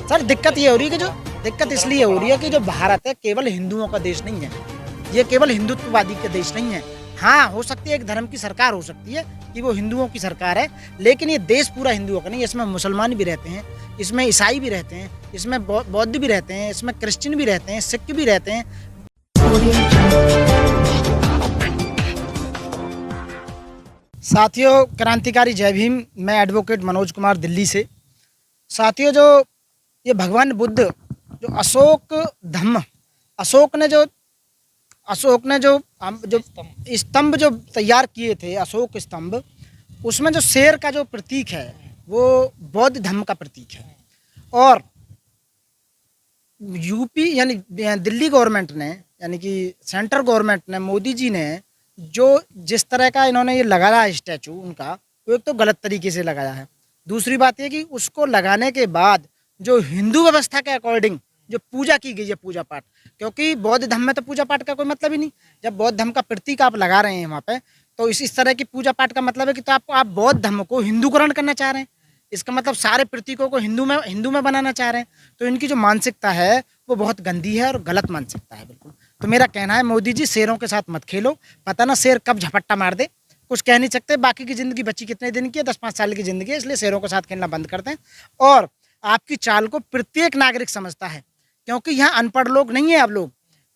Sir दिक्कत ये हो रही है कि जो दिक्कत इसलिए हो रही है कि जो भारत है केवल हिंदुओं का देश नहीं है, ये केवल हिंदुत्ववादी का देश नहीं है। हाँ, हो सकती है एक धर्म की सरकार हो सकती है कि वो हिंदुओं की सरकार है, लेकिन ये देश पूरा हिंदुओं का नहीं है। इसमें मुसलमान भी रहते हैं, इसमें ईसाई भी रहते हैं, इसमें बौद्ध भी रहते हैं, इसमें क्रिश्चियन भी रहते हैं, सिख भी रहते हैं। साथियों, क्रांतिकारी जय भीम। मैं एडवोकेट मनोज कुमार दिल्ली से। साथियों, जो ये भगवान बुद्ध जो अशोक ने जो जो स्तंभ जो तैयार किए थे, अशोक स्तंभ, उसमें जो शेर का जो प्रतीक है वो बौद्ध धर्म का प्रतीक है। और यूपी यानी दिल्ली गवर्नमेंट ने, यानी कि सेंट्रल गवर्नमेंट ने, मोदी जी ने जो जिस तरह का इन्होंने ये लगाया है स्टैचू उनका, वो एक तो गलत तरीके से लगाया है। दूसरी बात ये कि उसको लगाने के बाद जो हिंदू व्यवस्था के अकॉर्डिंग जो पूजा की गई है, पूजा पाठ, क्योंकि बौद्ध धर्म में तो पूजा पाठ का कोई मतलब ही नहीं। जब बौद्ध धर्म का प्रतीक आप लगा रहे हैं वहाँ पे, तो इस तरह की पूजा पाठ का मतलब है कि तो आप बौद्ध धर्म को हिंदूकरण करना चाह रहे हैं। इसका मतलब सारे प्रतीकों को हिंदू में बनाना चाह रहे हैं। तो इनकी जो मानसिकता है वो बहुत गंदी है और गलत मानसिकता है बिल्कुल। तो मेरा कहना है, मोदी जी शेरों के साथ मत खेलो। पता ना शेर कब झपट्टा मार दे, कुछ कह नहीं सकते। बाकी की ज़िंदगी बची कितने दिन की है? 10-5 साल की ज़िंदगी है, इसलिए शेरों के साथ खेलना बंद कर दें। और आपकी चाल को प्रत्येक नागरिक समझता है, क्योंकि यहाँ अनपढ़ लोग नहीं है। आप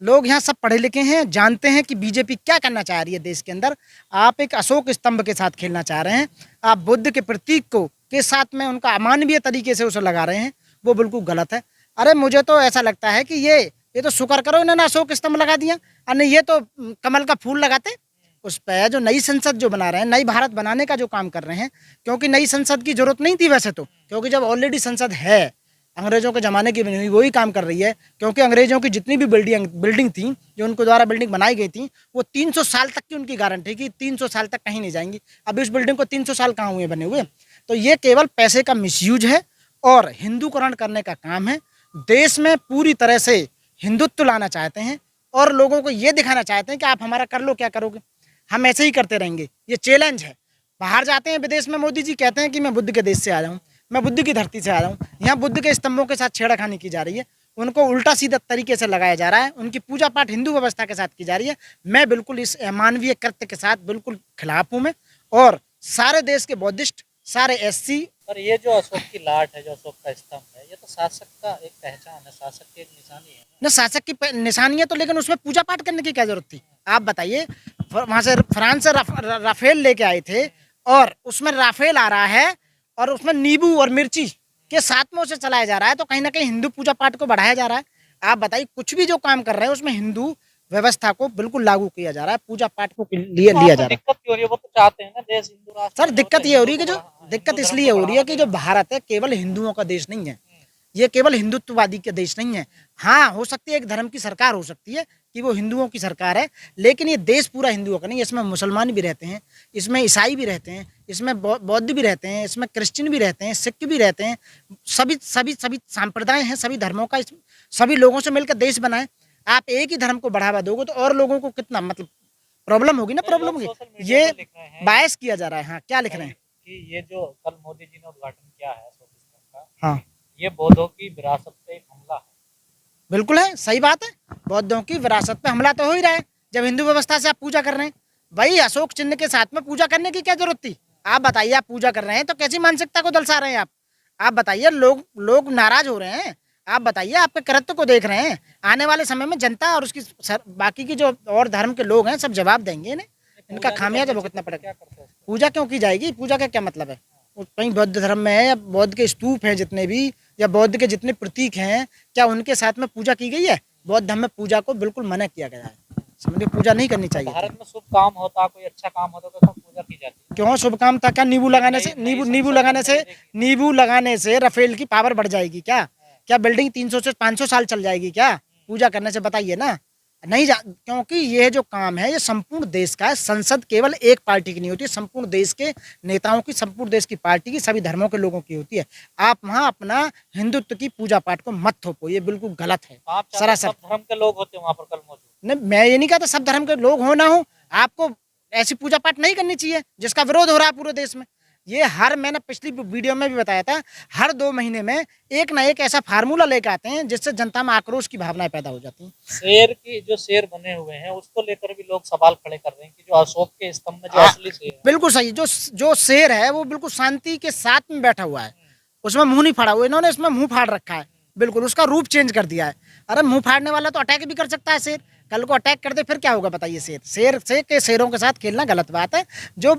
लोग यहाँ सब पढ़े लिखे हैं, जानते हैं कि बीजेपी क्या करना चाह रही है देश के अंदर। आप एक अशोक स्तंभ के साथ खेलना चाह रहे हैं, आप बुद्ध के प्रतीक को के साथ में उनका अमानवीय तरीके से उसे लगा रहे हैं, वो बिल्कुल गलत है। अरे मुझे तो ऐसा लगता है कि ये तो शुक्र करो इन्होंने अशोक स्तंभ लगा दिया, और नहीं ये तो कमल का फूल लगाते उस पर। जो नई संसद जो बना रहे हैं, नई भारत बनाने का जो काम कर रहे हैं, क्योंकि नई संसद की जरूरत नहीं थी वैसे तो, क्योंकि जब ऑलरेडी संसद है, अंग्रेजों के ज़माने की बनी हुई, वही काम कर रही है। क्योंकि अंग्रेजों की जितनी भी बिल्डिंग थी, जो उनको द्वारा बिल्डिंग बनाई गई थी, वो 300 साल तक की उनकी गारंटी कि 300 साल तक कहीं नहीं जाएंगी। अब इस बिल्डिंग को 300 साल कहाँ हुए बने हुए? तो ये केवल पैसे का मिसयूज है और हिंदूकरण करने का काम है। देश में पूरी तरह से हिंदुत्व लाना चाहते हैं और लोगों को ये दिखाना चाहते हैं कि आप हमारा कर लो, क्या करोगे, हम ऐसे ही करते रहेंगे। ये चैलेंज है। बाहर जाते हैं विदेश में, मोदी जी कहते हैं कि मैं बुद्ध के देश से आ रहा हूँ, मैं बुद्ध की धरती से आ रहा हूँ। यहाँ बुद्ध के स्तंभों के साथ छेड़खानी की जा रही है, उनको उल्टा सीधा तरीके से लगाया जा रहा है, उनकी पूजा पाठ हिंदू व्यवस्था के साथ की जा रही है। मैं बिल्कुल इस मानवीय कृत्य के साथ बिल्कुल खिलाफ हूँ मैं। और सारे देश के बौद्धिस्ट, सारे एससी। पर ये जो अशोक की लाट है, जो अशोक का स्तंभ है, ये तो शासक का एक पहचान है, शासक की एक निशानी है न, शासक की निशानी है तो, लेकिन उसमें पूजा पाठ करने की क्या जरूरत थी? आप बताइए। वहां से फ्रांस से राफेल लेके आए थे, और उसमें राफेल आ रहा है और उसमें नींबू और मिर्ची के साथ में उसे चलाया जा रहा है, तो कहीं ना कहीं हिंदू पूजा पाठ को बढ़ाया जा रहा है। आप बताइए, कुछ भी जो काम कर रहे हैं उसमें हिंदू व्यवस्था को बिल्कुल लागू किया जा रहा है, पूजा पाठ को लिया जा रहा है। दिक्कत क्यों हो रही है? वो तो चाहते हैं ना देश हिंदू राष्ट्र। सर दिक्कत ये हो रही है कि जो दिक्कत इसलिए हो रही है कि जो भारत है केवल हिंदुओं का देश नहीं है, ये केवल हिंदुत्ववादी का देश नहीं है। हाँ, हो सकती है एक धर्म की सरकार हो सकती है कि वो हिंदुओं की सरकार है, लेकिन ये देश पूरा हिंदुओं का नहीं है। इसमें मुसलमान भी रहते हैं, इसमें ईसाई भी रहते हैं, इसमें बौद्ध भी रहते हैं, इसमें क्रिश्चियन भी रहते हैं, सिख भी रहते हैं। सभी सभी सभी संप्रदाय हैं, सभी धर्मों का, सभी लोगों से मिलकर देश बनाए। आप एक ही धर्म को बढ़ावा दोगे तो और लोगों को कितना मतलब प्रॉब्लम होगी ना, प्रॉब्लम होगी। ये बायस किया जा रहा है। हाँ, क्या लिख रहे हैं कि ये जो कल मोदी जी ने उद्घाटन किया है अशोक स्तंभ का, हाँ, ये बौद्धों की विरासत पे एक हमला है। बिल्कुल है, सही बात है। बौद्धों की विरासत पे हमला तो हो ही रहा है। जब हिंदू व्यवस्था से आप पूजा कर रहे हैं, भाई अशोक चिन्ह के साथ में पूजा करने की क्या जरूरत थी? आप बताइए, आप पूजा कर रहे हैं तो कैसी मानसिकता को दर्शा रहे हैं आप बताइए। लोग नाराज हो रहे हैं। आप बताइए, आपके कृत्य को देख रहे हैं। आने वाले समय में जनता और उसकी बाकी की जो और धर्म के लोग हैं सब जवाब देंगे इन्हें, इनका खामियाजा भुगतना पड़ेगा। पूजा क्यों की जाएगी? पूजा का क्या मतलब है? कहीं बौद्ध धर्म में है, या बौद्ध के स्तूप हैं जितने भी, या बौद्ध के जितने प्रतीक हैं, क्या उनके साथ में पूजा की गई है? बौद्ध धर्म में पूजा को बिल्कुल मना किया गया है। समझिए, पूजा नहीं करनी चाहिए। भारत में शुभ काम होता, कोई अच्छा काम होता तो पूजा की जाती है। क्यों शुभ काम था? क्या नींबू लगाने से नींबू लगाने से राफेल की पावर बढ़ जाएगी क्या? क्या बिल्डिंग 300 से 500 साल चल जाएगी क्या पूजा करने से? बताइए ना। नहीं क्योंकि ये जो काम है ये संपूर्ण देश का है। संसद केवल एक पार्टी की नहीं होती, संपूर्ण देश के नेताओं की, संपूर्ण देश की पार्टी की, सभी धर्मों के लोगों की होती है। आप वहाँ अपना हिंदुत्व की पूजा पाठ को मत थोपो, ये बिल्कुल गलत है सरासर। सब धर्म के लोग होते हैं वहाँ पर कल मौजूद। नहीं, मैं ये नहीं कहता सब धर्म के लोग हो ना हो, आपको ऐसी पूजा पाठ नहीं करनी चाहिए जिसका विरोध हो रहा है पूरे देश में। ये हर, मैंने पिछली वीडियो में भी बताया था, हर 2 महीने में एक ना एक ऐसा फार्मूला लेकर आते हैं जिससे जनता में आक्रोश की भावनाएं पैदा हो जाती हैं। शेर की जो शेर बने हुए हैं उसको लेकर भी लोग सवाल खड़े कर रहे हैं कि जो अशोक के स्तंभ में जो असली शेर है। बिल्कुल सही, जो शेर है वो बिल्कुल शांति के साथ में बैठा हुआ है, उसमें मुंह नहीं फाड़ा हुआ, इन्होंने इसमें मुंह फाड़ रखा है, बिल्कुल उसका रूप चेंज कर दिया है। अरे मुंह फाड़ने वाला तो अटैक भी कर सकता है शेर, कल को अटैक कर दे फिर क्या होगा बताइए। शेरों के साथ खेलना गलत बात है। जो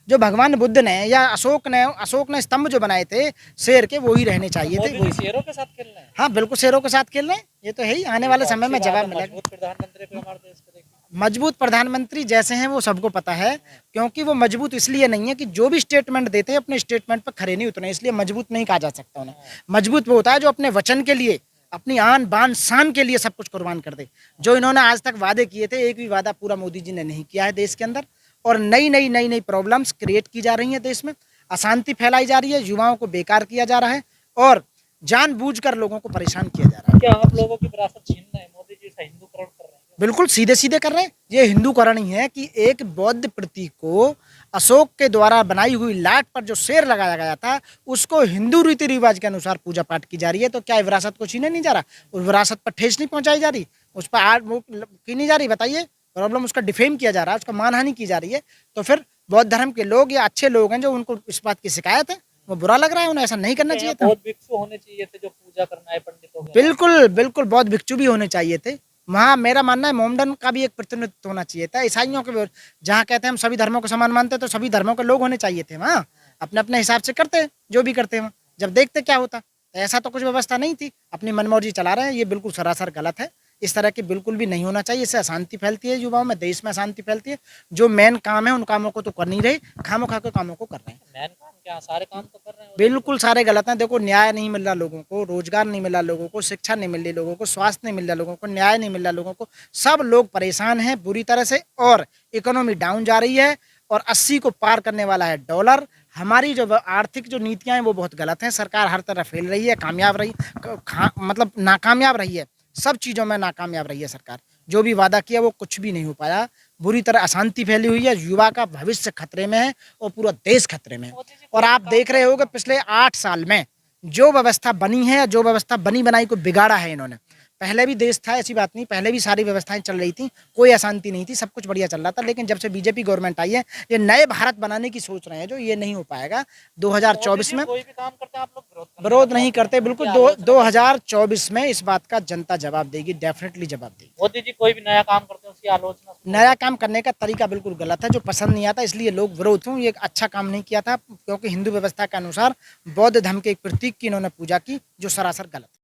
जो भगवान बुद्ध ने या अशोक ने स्तंभ जो बनाए थे शेर के, वो ही रहने चाहिए थे। मोदी जी शेरों के साथ खेल रहे हैं। हाँ बिल्कुल, शेरों के साथ खेल रहे हैं, ये तो है ही, आने वाले समय में जवाब मिलेगा। मजबूत प्रधानमंत्री को हमारे देश के देखिए। मजबूत प्रधानमंत्री जैसे हैं वो सबको पता है, क्योंकि वो मजबूत इसलिए नहीं है कि जो भी स्टेटमेंट देते हैं अपने स्टेटमेंट पर खरे नहीं उतरे, इसलिए मजबूत नहीं कहा जा सकता उन्हें। मजबूत वो होता है जो अपने वचन के लिए, अपनी आन बान शान के लिए सब कुछ कुर्बान कर दे। जो इन्होंने आज तक वादे किए थे, एक भी वादा पूरा मोदी जी ने नहीं किया है देश के अंदर, और नई नई प्रॉब्लम्स क्रिएट की जा रही हैं देश में, अशांति फैलाई जा रही है, युवाओं को बेकार किया जा रहा है और जानबूझकर लोगों को परेशान किया जा रहा है। क्या आप लोगों की विरासत छीन रहे हैं? मोदी जी से हिंदूकरण कर रहे हैं। बिल्कुल सीधे सीधे कर रहे हैं। ये हिंदूकरण ही है कि एक बौद्ध प्रतीक को अशोक के द्वारा बनाई हुई लाट पर जो शेर लगाया गया था, उसको हिंदू रीति रिवाज के अनुसार पूजा पाठ की जा रही है। तो क्या विरासत को छीने नहीं जा रहा? उस विरासत पर ठेस नहीं पहुंचाई जा रही, उस पर आग की नहीं जा रही? बताइए, प्रॉब्लम उसका डिफेम किया जा रहा है, उसका मानहानि की जा रही है। तो फिर बौद्ध धर्म के लोग या अच्छे लोग हैं जो उनको इस बात की शिकायत है, वो बुरा लग रहा है, उन्हें ऐसा नहीं करना चाहिए था। बहुत भिक्षु होने चाहिए थे जो पूजा करना है पंडितों के। बिल्कुल बिल्कुल, बौद्ध भिक्षु भी होने चाहिए थे वहाँ। मेरा मानना है मोमडन का भी एक प्रतिनिधित्व होना चाहिए था, ईसाइयों के, जहाँ कहते हैं हम सभी धर्मों को समान मानते हैं, तो सभी धर्मों के लोग होने चाहिए थे वहाँ। अपने अपने हिसाब से करते जो भी करते हैं, जब देखते क्या होता। तो ऐसा तो कुछ व्यवस्था नहीं थी, अपनी मनमर्जी चला रहे हैं, ये बिल्कुल सरासर गलत है। इस तरह की बिल्कुल भी नहीं होना चाहिए, इससे अशांति फैलती है युवाओं में, देश में अशांति फैलती है। जो मेन काम है उन कामों को तो कर नहीं रहे, खामोखा के कामों को कर रहे हैं। मेन काम क्या, सारे काम तो कर रहे हैं। बिल्कुल सारे गलत हैं। देखो, न्याय नहीं मिल रहा लोगों को, रोजगार नहीं मिल रहा लोगों को, शिक्षा नहीं मिल रही लोगों को, स्वास्थ्य नहीं मिल रहा लोगों को, न्याय नहीं मिल रहा लोगों को, सब लोग परेशान हैं बुरी तरह से, और इकोनॉमी डाउन जा रही है, और 80 को पार करने वाला है डॉलर। हमारी जो आर्थिक जो नीतियां हैं वो बहुत गलत हैं, सरकार हर तरह फेल रही है, कामयाब रही, मतलब नाकामयाब रही है, सब चीज़ों में नाकामयाब रही है सरकार। जो भी वादा किया वो कुछ भी नहीं हो पाया, बुरी तरह अशांति फैली हुई है, युवा का भविष्य खतरे में है और पूरा देश खतरे में है। और आप देख रहे होगे पिछले 8 साल में जो व्यवस्था बनी है, जो व्यवस्था बनी बनाई को बिगाड़ा है इन्होंने। पहले भी देश था, ऐसी बात नहीं, पहले भी सारी व्यवस्थाएं चल रही थी, कोई अशांति नहीं थी, सब कुछ बढ़िया चल रहा था। लेकिन जब से बीजेपी गवर्नमेंट आई है, ये नए भारत बनाने की सोच रहे हैं, जो ये नहीं हो पाएगा 2024 में। कोई भी काम करते हैं आप लोग विरोध नहीं करते, बिल्कुल 2024 में इस बात का जनता जवाब देगी, डेफिनेटली जवाब देगी। मोदी जी कोई भी नया काम करते हैं उसकी आलोचना, नया काम करने का तरीका बिल्कुल गलत है, जो पसंद नहीं आता, इसलिए लोग विरोध हूँ। ये अच्छा काम नहीं किया था, क्योंकि हिंदू व्यवस्था के अनुसार बौद्ध धर्म के एक प्रतीक की इन्होंने पूजा की, जो सरासर गलत है।